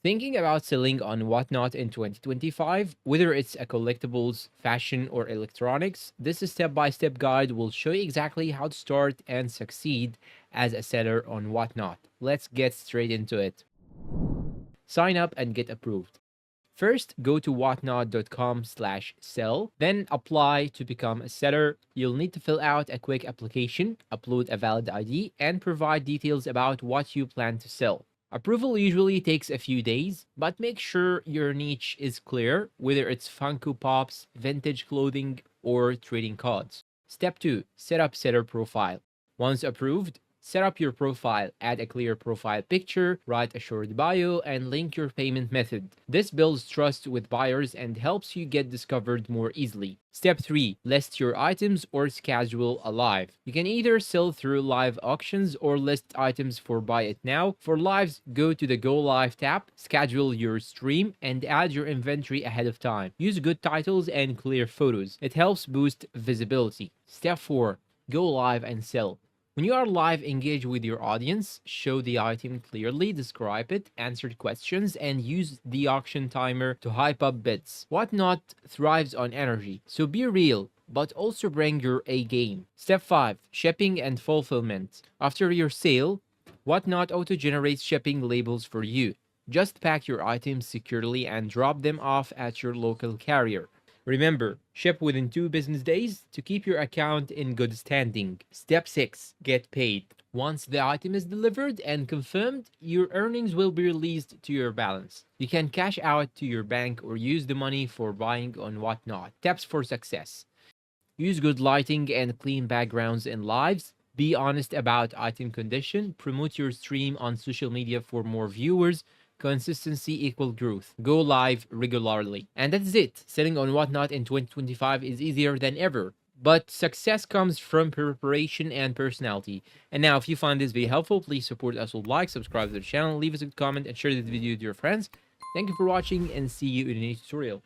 Thinking about selling on Whatnot in 2025, whether it's a collectibles, fashion, or electronics, this step by step guide will show you exactly how to start and succeed as a seller on Whatnot. Let's get straight into it. Sign up and get approved. First, go to whatnot.com/sell, then apply to become a seller. You'll need to fill out a quick application, upload a valid ID, and provide details about what you plan to sell. Approval usually takes a few days, but make sure your niche is clear, whether it's Funko Pops, vintage clothing, or trading cards. Step 2. Set up seller profile. Once approved, set up your profile, add a clear profile picture, write a short bio, and link your payment method. This builds trust with buyers and helps you get discovered more easily. Step 3. List your items or schedule a live. You can either sell through live auctions or list items for buy it now. For lives, go to the Go Live tab, schedule your stream, and add your inventory ahead of time. Use good titles and clear photos. It helps boost visibility. Step 4. Go live and sell. When you are live, engage with your audience, show the item clearly, describe it, answer questions, and use the auction timer to hype up bids. Whatnot thrives on energy, so be real, but also bring your A game. Step 5. Shipping and fulfillment. After your sale, Whatnot auto-generates shipping labels for you. Just pack your items securely and drop them off at your local carrier. Remember, ship within 2 business days to keep your account in good standing. Step 6. Get paid. Once the item is delivered and confirmed, your earnings will be released to your balance. You can cash out to your bank or use the money for buying on Whatnot. Tips for success. Use good lighting and clean backgrounds in lives. Be honest about item condition. Promote your stream on social media for more viewers. Consistency equal growth. Go live regularly. And that's it. Selling on Whatnot in 2025 is easier than ever. But success comes from preparation and personality. And now, if you find this video helpful, please support us with like, subscribe to the channel, leave us a comment, and share this video with your friends. Thank you for watching, and see you in the next tutorial.